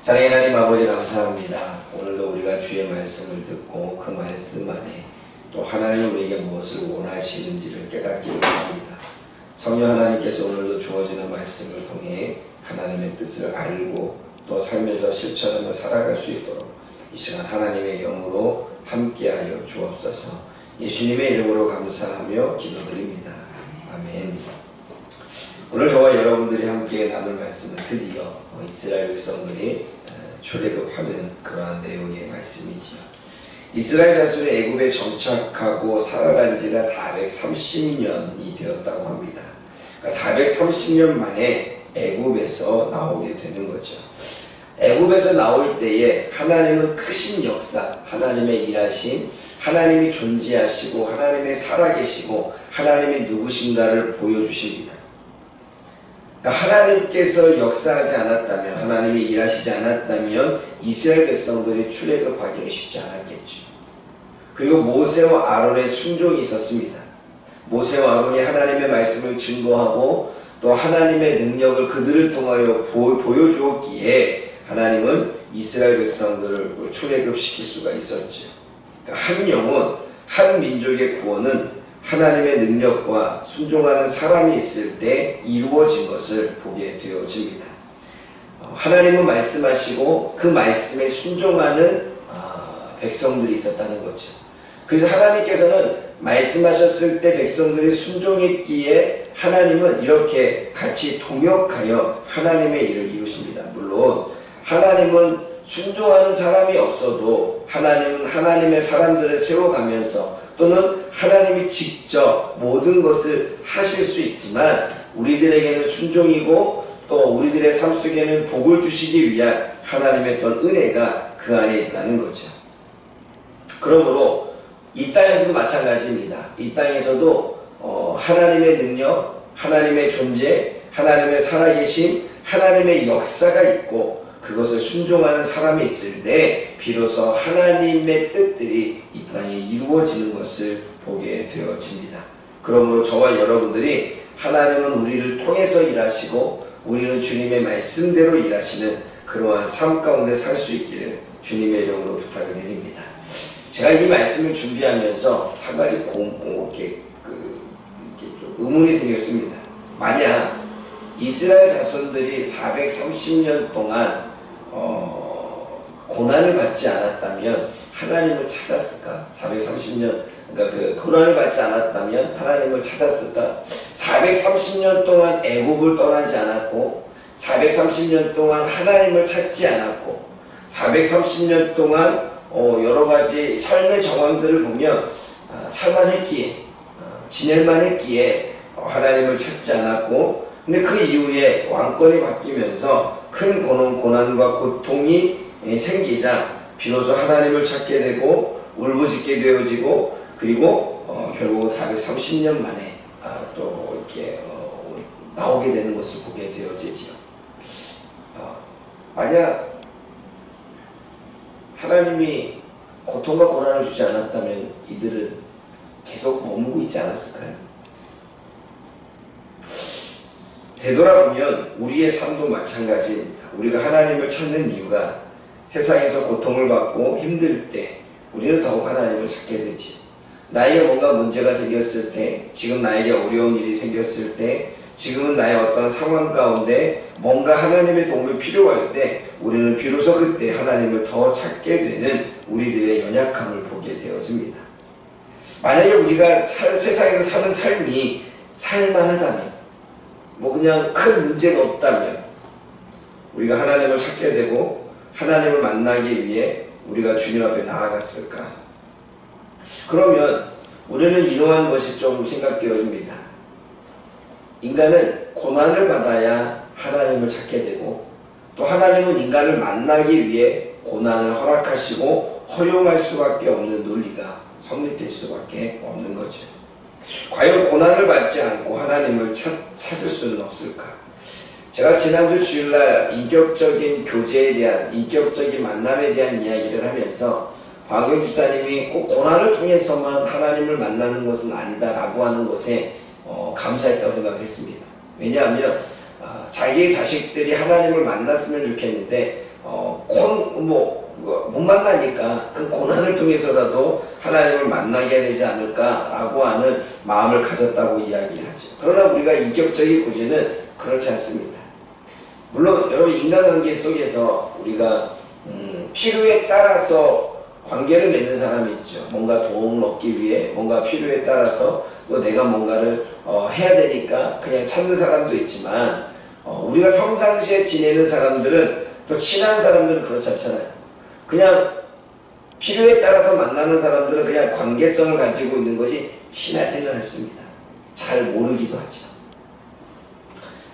사랑의 하나님 아버지 감사합니다. 오늘도 우리가 주의 말씀을 듣고 그 말씀 안에 또 하나님은 우리에게 무엇을 원하시는지를 깨닫기 원합니다. 성령 하나님께서 오늘도 주어지는 말씀을 통해 하나님의 뜻을 알고 또 삶에서 실천하며 살아갈 수 있도록 이 시간 하나님의 영으로 함께하여 주옵소서. 예수님의 이름으로 감사하며 기도드립니다. 아멘. 오늘 저와 여러분들이 함께 나눌 말씀은 드디어 이스라엘 백성들이 출애굽하는 그러한 내용의 말씀이지요. 이스라엘 자손이 애굽에 정착하고 살아간 지가 430년이 되었다고 합니다. 그러니까 430년 만에 애굽에서 나오게 되는 거죠. 애굽에서 나올 때에 하나님은 크신 역사, 하나님의 일하심, 하나님이 존재하시고 하나님의 살아계시고 하나님이 누구신가를 보여주십니다. 하나님께서 역사하지 않았다면, 하나님이 일하시지 않았다면 이스라엘 백성들이 출애굽하기는 쉽지 않았겠죠. 그리고 모세와 아론의 순종이 있었습니다. 모세와 아론이 하나님의 말씀을 증거하고 또 하나님의 능력을 그들을 통하여 보여주었기에 하나님은 이스라엘 백성들을 출애굽시킬 수가 있었죠. 그러니까 한 영혼, 한 민족의 구원은 하나님의 능력과 순종하는 사람이 있을 때 이루어진 것을 보게 되어집니다. 하나님은 말씀하시고 그 말씀에 순종하는 백성들이 있었다는 거죠. 그래서 하나님께서는 말씀하셨을 때 백성들이 순종했기에 하나님은 이렇게 같이 동역하여 하나님의 일을 이루십니다. 물론 하나님은 순종하는 사람이 없어도 하나님은 하나님의 사람들을 세워가면서 또는 하나님이 직접 모든 것을 하실 수 있지만 우리들에게는 순종이고 또 우리들의 삶 속에는 복을 주시기 위한 하나님의 어떤 은혜가 그 안에 있다는 거죠. 그러므로 이 땅에서도 마찬가지입니다. 이 땅에서도 하나님의 능력, 하나님의 존재, 하나님의 살아계심, 하나님의 역사가 있고 그것을 순종하는 사람이 있을 때 비로소 하나님의 뜻들이 이 땅에 이루어지는 것을 보게 되어집니다. 그러므로 저와 여러분들이 하나님은 우리를 통해서 일하시고 우리는 주님의 말씀대로 일하시는 그러한 삶 가운데 살 수 있기를 주님의 이름으로 부탁을 드립니다. 제가 이 말씀을 준비하면서 한 가지 이렇게 좀 의문이 생겼습니다. 만약 이스라엘 자손들이 430년 동안 고난을 받지 않았다면 하나님을 찾았을까? 430년, 그러니까 그 고난을 받지 않았다면 하나님을 찾았을까? 430년 동안 애굽을 떠나지 않았고 430년 동안 하나님을 찾지 않았고 430년 동안 여러 가지 삶의 정황들을 보면 살만했기에 지낼만했기에 하나님을 찾지 않았고 근데 그 이후에 왕권이 바뀌면서 큰 고난과 고통이 생기자 비로소 하나님을 찾게 되고 울부짖게 되어지고 그리고 결국 430년 만에 또 이렇게 나오게 되는 것을 보게 되어지죠. 만약 하나님이 고통과 고난을 주지 않았다면 이들은 계속 머무고 있지 않았을까요? 되돌아보면 우리의 삶도 마찬가지입니다. 우리가 하나님을 찾는 이유가 세상에서 고통을 받고 힘들 때 우리는 더욱 하나님을 찾게 되지. 나에게 뭔가 문제가 생겼을 때, 지금 나에게 어려운 일이 생겼을 때, 지금은 나의 어떤 상황 가운데 뭔가 하나님의 도움이 필요할 때 우리는 비로소 그때 하나님을 더 찾게 되는 우리들의 연약함을 보게 되어집니다. 만약에 우리가 세상에서 사는 삶이 살만하다면 그냥 큰 문제가 없다면 우리가 하나님을 찾게 되고 하나님을 만나기 위해 우리가 주님 앞에 나아갔을까? 그러면 우리는 이러한 것이 좀 생각되어집니다. 인간은 고난을 받아야 하나님을 찾게 되고 또 하나님은 인간을 만나기 위해 고난을 허락하시고 허용할 수밖에 없는 논리가 성립될 수밖에 없는 거죠. 과연 고난을 받지 않고 하나님을 찾을 수는 없을까? 제가 지난주 주일날 인격적인 교제에 대한, 인격적인 만남에 대한 이야기를 하면서 박영 집사님이 꼭 고난을 통해서만 하나님을 만나는 것은 아니다라고 하는 것에 감사했다고 생각했습니다. 왜냐하면 자기의 자식들이 하나님을 만났으면 좋겠는데 못 만나니까 그 고난을 통해서라도 하나님을 만나게 되지 않을까라고 하는 마음을 가졌다고 이야기를 하죠. 그러나 우리가 인격적인 교제는 그렇지 않습니다. 물론 여러분 인간관계 속에서 우리가 필요에 따라서 관계를 맺는 사람이 있죠. 뭔가 도움을 얻기 위해 뭔가 필요에 따라서 또 내가 뭔가를 해야 되니까 그냥 찾는 사람도 있지만 우리가 평상시에 지내는 사람들은 또 친한 사람들은 그렇지 않잖아요. 그냥 필요에 따라서 만나는 사람들은 그냥 관계성을 가지고 있는 것이 친하지는 않습니다. 잘 모르기도 하죠.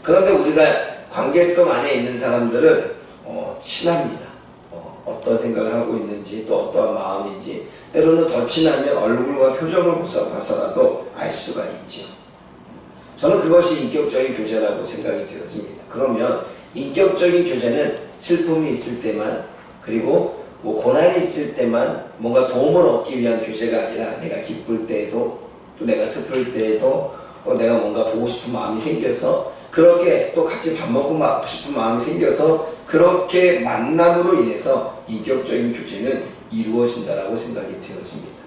그런데 우리가 관계성 안에 있는 사람들은 친합니다. 어떤 생각을 하고 있는지 또 어떠한 마음인지 때로는 더 친하면 얼굴과 표정을 봐서라도 알 수가 있죠. 저는 그것이 인격적인 교제라고 생각이 되어집니다. 그러면 인격적인 교제는 슬픔이 있을 때만 그리고 고난이 있을 때만 뭔가 도움을 얻기 위한 교제가 아니라 내가 기쁠 때에도 또 내가 슬플 때에도 또 내가 뭔가 보고 싶은 마음이 생겨서 그렇게 또 같이 밥 먹고 싶은 마음이 생겨서 그렇게 만남으로 인해서 인격적인 교제는 이루어진다라고 생각이 되어집니다.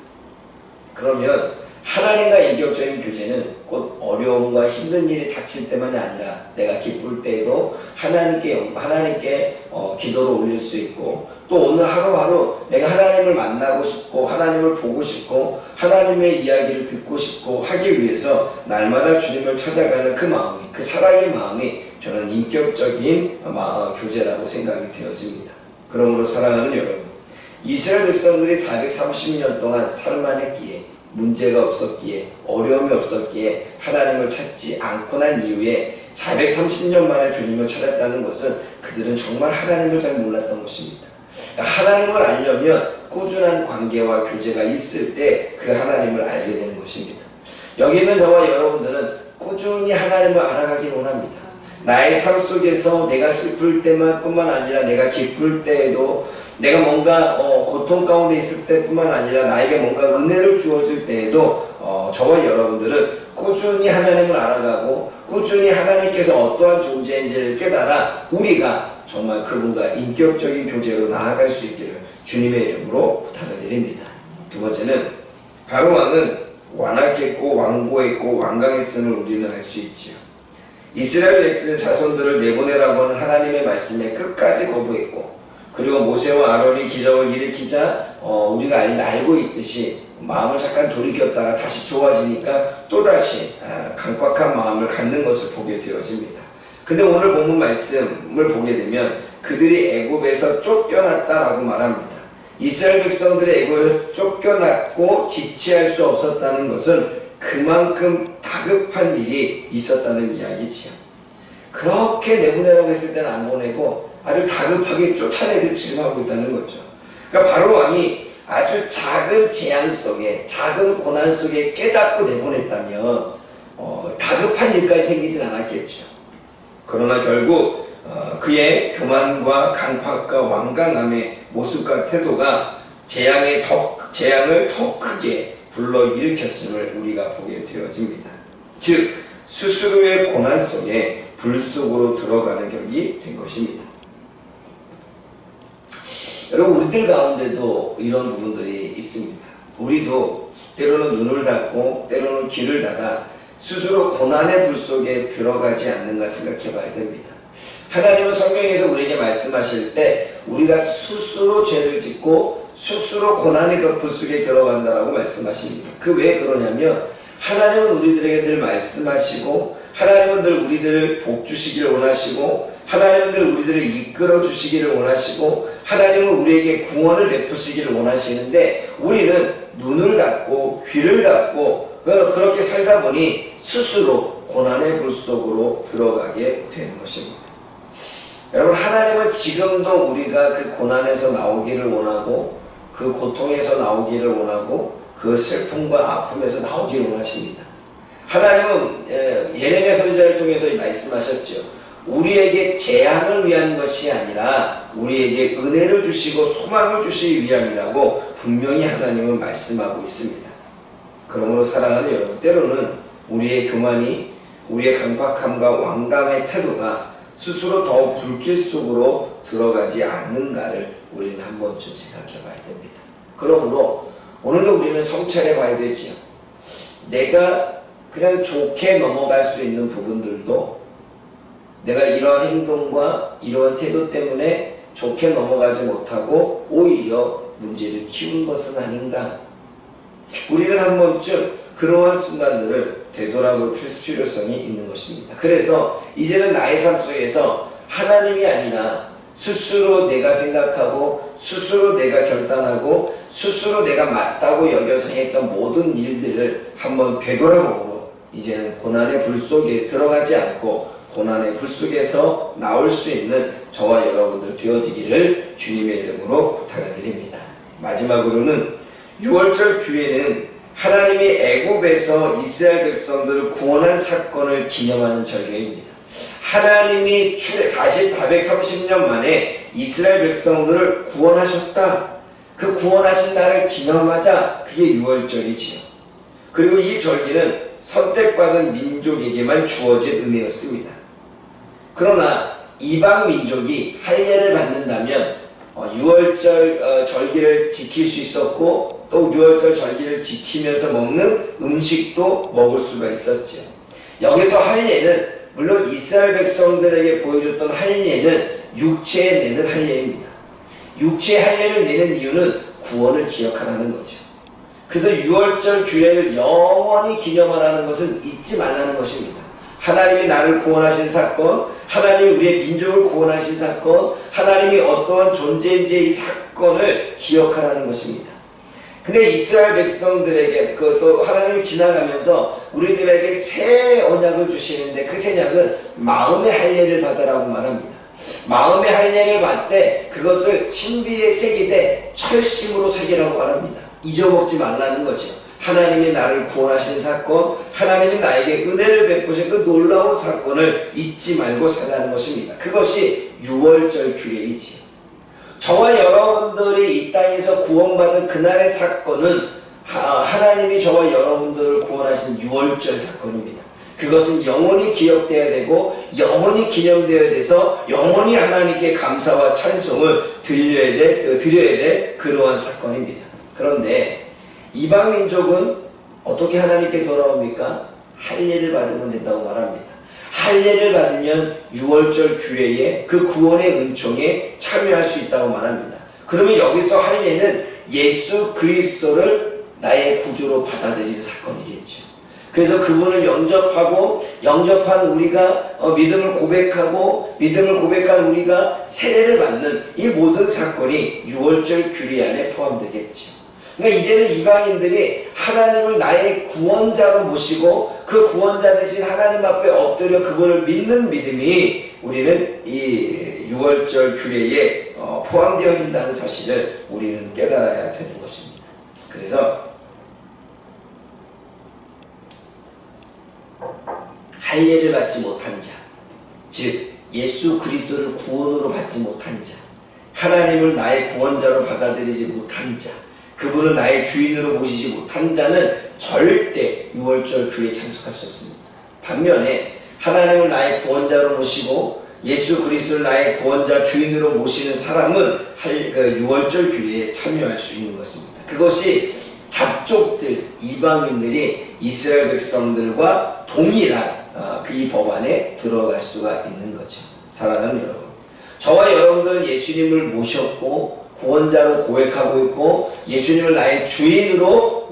그러면 하나님과 인격적인 교제는 곧 어려움과 힘든 일이 닥칠 때만이 아니라 내가 기쁠 때에도 하나님께 기도를 올릴 수 있고 또 오늘 하루하루 내가 하나님을 만나고 싶고 하나님을 보고 싶고 하나님의 이야기를 듣고 싶고 하기 위해서 날마다 주님을 찾아가는 그 마음이 그 사랑의 마음이 저는 인격적인 교제라고 생각이 되어집니다. 그러므로 사랑하는 여러분, 이스라엘 백성들이 430년 동안 살만했기에 문제가 없었기에 어려움이 없었기에 하나님을 찾지 않고 난 이후에 430년 만에 주님을 찾았다는 것은 그들은 정말 하나님을 잘 몰랐던 것입니다. 하나님을 알려면 꾸준한 관계와 교제가 있을 때 그 하나님을 알게 되는 것입니다. 여기 있는 저와 여러분들은 꾸준히 하나님을 알아가길 원합니다. 나의 삶 속에서 내가 슬플 때만 뿐만 아니라 내가 기쁠 때에도 내가 뭔가 고통 가운데 있을 때뿐만 아니라 나에게 뭔가 은혜를 주어질 때에도 저와 여러분들은 꾸준히 하나님을 알아가고 꾸준히 하나님께서 어떠한 존재인지를 깨달아 우리가 정말 그분과 인격적인 교제로 나아갈 수 있기를 주님의 이름으로 부탁을 드립니다. 두 번째는 바로왕은 완악했고 완고했고 완강했음을 우리는 알 수 있지요. 이스라엘 자손들을 내보내라고 하는 하나님의 말씀에 끝까지 거부했고 그리고 모세와 아론이 기적을 일으키자 우리가 알고 있듯이 마음을 잠깐 돌이켰다가 다시 좋아지니까 또다시 강박한 마음을 갖는 것을 보게 되어집니다. 근데 오늘 본문 말씀을 보게 되면 그들이 애굽에서 쫓겨났다라고 말합니다. 이스라엘 백성들의 애굽에서 쫓겨났고 지체할 수 없었다는 것은 그만큼 다급한 일이 있었다는 이야기지요. 그렇게 내보내라고 했을 때는 안 보내고 아주 다급하게 쫓아내듯 지금 하고 있다는 거죠. 그러니까 바로 왕이 아주 작은 재앙 속에 작은 고난 속에 깨닫고 내보냈다면 다급한 일까지 생기진 않았겠죠. 그러나 결국 그의 교만과 강팍과 완강함의 모습과 태도가 재앙을 더 크게 불러일으켰음을 우리가 보게 되어집니다. 즉 스스로의 고난 속에 불 속으로 들어가는 격이 된 것입니다. 여러분 우리들 가운데도 이런 부분들이 있습니다. 우리도 때로는 눈을 닫고 때로는 귀를 닫아 스스로 고난의 불 속에 들어가지 않는가 생각해 봐야 됩니다. 하나님은 성경에서 우리에게 말씀하실 때 우리가 스스로 죄를 짓고 스스로 고난의 불 속에 들어간다라고 말씀하십니다. 그 왜 그러냐면 하나님은 우리들에게 늘 말씀하시고 하나님은 늘 우리들을 복 주시기를 원하시고 하나님은 늘 우리들을 이끌어 주시기를 원하시고 하나님은 우리에게 구원을 베푸시기를 원하시는데 우리는 눈을 닫고 귀를 닫고 그렇게 살다 보니 스스로 고난의 불 속으로 들어가게 되는 것입니다. 여러분 하나님은 지금도 우리가 그 고난에서 나오기를 원하고 그 고통에서 나오기를 원하고 그 슬픔과 아픔에서 나오기를 원하십니다. 하나님은 예레미야 선지자를 통해서 말씀하셨죠. 우리에게 재앙을 위한 것이 아니라 우리에게 은혜를 주시고 소망을 주시기 위함이라고 분명히 하나님은 말씀하고 있습니다. 그러므로 사랑하는 여러분, 때로는 우리의 교만이 우리의 강박함과 완강의 태도가 스스로 더 불길 속으로 들어가지 않는가를 우리는 한 번쯤 생각해 봐야 됩니다. 그러므로 오늘도 우리는 성찰해 봐야 되지요. 내가 그냥 좋게 넘어갈 수 있는 부분들도 내가 이러한 행동과 이러한 태도 때문에 좋게 넘어가지 못하고 오히려 문제를 키운 것은 아닌가. 우리는 한 번쯤 그러한 순간들을 되돌아볼 필요성이 있는 것입니다. 그래서 이제는 나의 삶 속에서 하나님이 아니라 스스로 내가 생각하고 스스로 내가 결단하고 스스로 내가 맞다고 여겨서 했던 모든 일들을 한번 되돌아보고 이제는 고난의 불 속에 들어가지 않고 고난의 불 속에서 나올 수 있는 저와 여러분들 되어지기를 주님의 이름으로 부탁을 드립니다. 마지막으로는 6월절 규례는 하나님이 애굽에서 이스라엘 백성들을 구원한 사건을 기념하는 절기입니다. 하나님이 430년 만에 이스라엘 백성들을 구원하셨다. 그 구원하신 날을 기념하자. 그게 6월절이지요. 그리고 이 절기는 선택받은 민족에게만 주어진 은혜였습니다. 그러나 이방 민족이 할례를 받는다면 6월절 절기를 지킬 수 있었고 또 6월절 절기를 지키면서 먹는 음식도 먹을 수가 있었죠. 여기서 할례는 물론 이스라엘 백성들에게 보여줬던 할례는 육체에 내는 할례입니다. 육체의 할례를 내는 이유는 구원을 기억하라는 거죠. 그래서 6월절 규례를 영원히 기념하라는 것은 잊지 말라는 것입니다. 하나님이 나를 구원하신 사건, 하나님이 우리의 민족을 구원하신 사건, 하나님이 어떠한 존재인지 이 사건을 기억하라는 것입니다. 근데 이스라엘 백성들에게 또 하나님이 지나가면서 우리들에게 새 언약을 주시는데 그 새 언약은 마음의 할례를 받으라고 말합니다. 마음의 할례를 받되 그것을 신비에 새기되 철심으로 새기라고 말합니다. 잊어먹지 말라는 거죠. 하나님이 나를 구원하신 사건, 하나님이 나에게 은혜를 베푸신 그 놀라운 사건을 잊지 말고 살라는 것입니다. 그것이 6월절 규례이지요. 저와 여러분들이 이 땅에서 구원받은 그날의 사건은 하나님이 저와 여러분들을 구원하신 6월절 사건입니다. 그것은 영원히 기억되어야 되고 영원히 기념되어야 돼서 영원히 하나님께 감사와 찬송을 드려야 될 그러한 사건입니다. 그런데 이방민족은 어떻게 하나님께 돌아옵니까? 할례를 받으면 된다고 말합니다. 할례를 받으면 6월절 규례에 그 구원의 은총에 참여할 수 있다고 말합니다. 그러면 여기서 할례는 예수 그리스도를 나의 구주로 받아들이는 사건이겠죠. 그래서 그분을 영접한 우리가 믿음을 고백한 우리가 세례를 받는 이 모든 사건이 6월절 규례 안에 포함되겠죠. 그러니까 이제는 이방인들이 하나님을 나의 구원자로 모시고 그 구원자 대신 하나님 앞에 엎드려 그분을 믿는 믿음이 우리는 이 6월절 규례에 포함되어진다는 사실을 우리는 깨달아야 되는 것입니다. 그래서 할례를 받지 못한 자, 즉 예수 그리스도를 구원으로 받지 못한 자, 하나님을 나의 구원자로 받아들이지 못한 자, 그분을 나의 주인으로 모시지 못한 자는 절대 6월절 규례에 참석할 수 없습니다. 반면에 하나님을 나의 구원자로 모시고 예수 그리스도를 나의 구원자 주인으로 모시는 사람은 6월절 규례에 참여할 수 있는 것입니다. 그것이 잡족들, 이방인들이 이스라엘 백성들과 동일한 이 법안에 들어갈 수가 있는 거죠. 사랑하는 여러분, 저와 여러분들은 예수님을 모셨고 구원자로 고백하고 있고 예수님을 나의 주인으로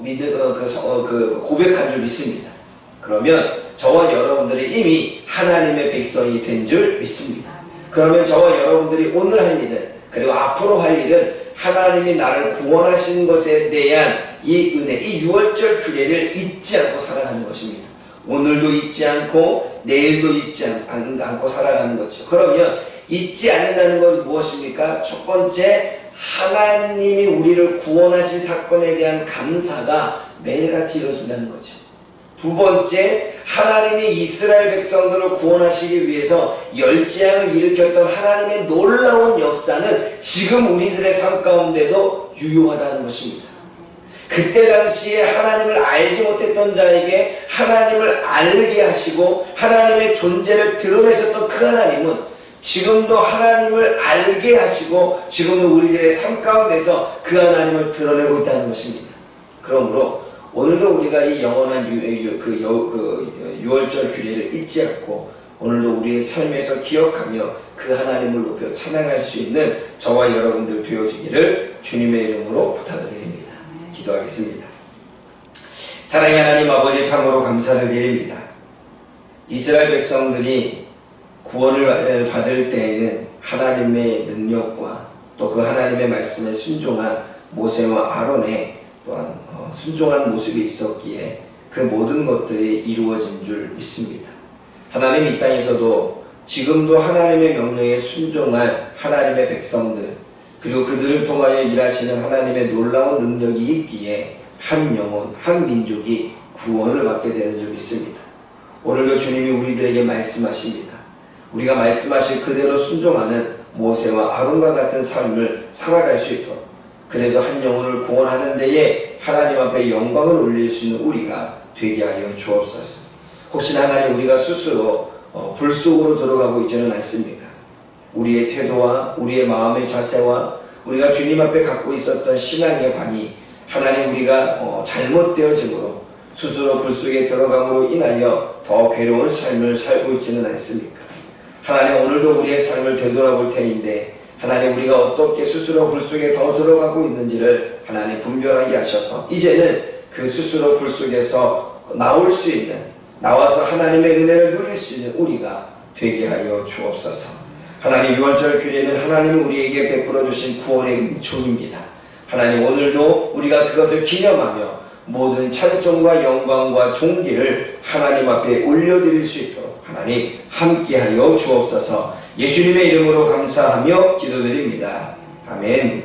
고백한 줄 믿습니다. 그러면 저와 여러분들이 이미 하나님의 백성이 된 줄 믿습니다. 그러면 저와 여러분들이 오늘 할 일은, 그리고 앞으로 할 일은 하나님이 나를 구원하신 것에 대한 이 은혜, 이 6월절 규례를 잊지 않고 살아가는 것입니다. 오늘도 잊지 않고 내일도 잊지 않고 살아가는 거죠. 그러면 잊지 않는다는 것은 무엇입니까? 첫 번째, 하나님이 우리를 구원하신 사건에 대한 감사가 매일같이 이루어진다는 거죠. 두 번째, 하나님이 이스라엘 백성들을 구원하시기 위해서 열지양을 일으켰던 하나님의 놀라운 역사는 지금 우리들의 삶 가운데도 유효하다는 것입니다. 그때 당시에 하나님을 알지 못했던 자에게 하나님을 알게 하시고 하나님의 존재를 드러내셨던 그 하나님은 지금도 하나님을 알게 하시고 지금도 우리들의 삶 가운데서 그 하나님을 드러내고 있다는 것입니다. 그러므로 오늘도 우리가 이 영원한 유월절 규례를 잊지 않고 오늘도 우리의 삶에서 기억하며 그 하나님을 높여 찬양할 수 있는 저와 여러분들 되어지기를 주님의 이름으로 부탁을 드립니다. 기도하겠습니다. 사랑의 하나님 아버지, 참으로 감사를 드립니다. 이스라엘 백성들이 구원을 받을 때에는 하나님의 능력과 또 그 하나님의 말씀에 순종한 모세와 아론의 또한 순종한 모습이 있었기에 그 모든 것들이 이루어진 줄 믿습니다. 하나님 이 땅에서도 지금도 하나님의 명령에 순종할 하나님의 백성들, 그리고 그들을 통하여 일하시는 하나님의 놀라운 능력이 있기에 한 영혼, 한 민족이 구원을 받게 되는 줄 믿습니다. 오늘도 주님이 우리들에게 말씀하십니다. 우리가 말씀하실 그대로 순종하는 모세와 아론과 같은 삶을 살아갈 수 있도록, 그래서 한 영혼을 구원하는 데에 하나님 앞에 영광을 올릴 수 있는 우리가 되게 하여 주옵소서. 혹시나 하나님, 우리가 스스로 불 속으로 들어가고 있지는 않습니까? 우리의 태도와 우리의 마음의 자세와 우리가 주님 앞에 갖고 있었던 신앙의 관이 하나님, 우리가 잘못되어짐으로 스스로 불 속에 들어감으로 인하여 더 괴로운 삶을 살고 있지는 않습니까? 하나님, 오늘도 우리의 삶을 되돌아볼 테인데 하나님, 우리가 어떻게 스스로 불 속에 더 들어가고 있는지를 하나님 분별하게 하셔서 이제는 그 스스로 불 속에서 나올 수 있는, 나와서 하나님의 은혜를 누릴 수 있는 우리가 되게 하여 주옵소서. 하나님, 유월절 규례는 하나님이 우리에게 베풀어 주신 구원의 은총입니다. 하나님, 오늘도 우리가 그것을 기념하며 모든 찬송과 영광과 존귀를 하나님 앞에 올려드릴 수 있도록 하나님 함께하여 주옵소서. 예수님의 이름으로 감사하며 기도드립니다. 아멘.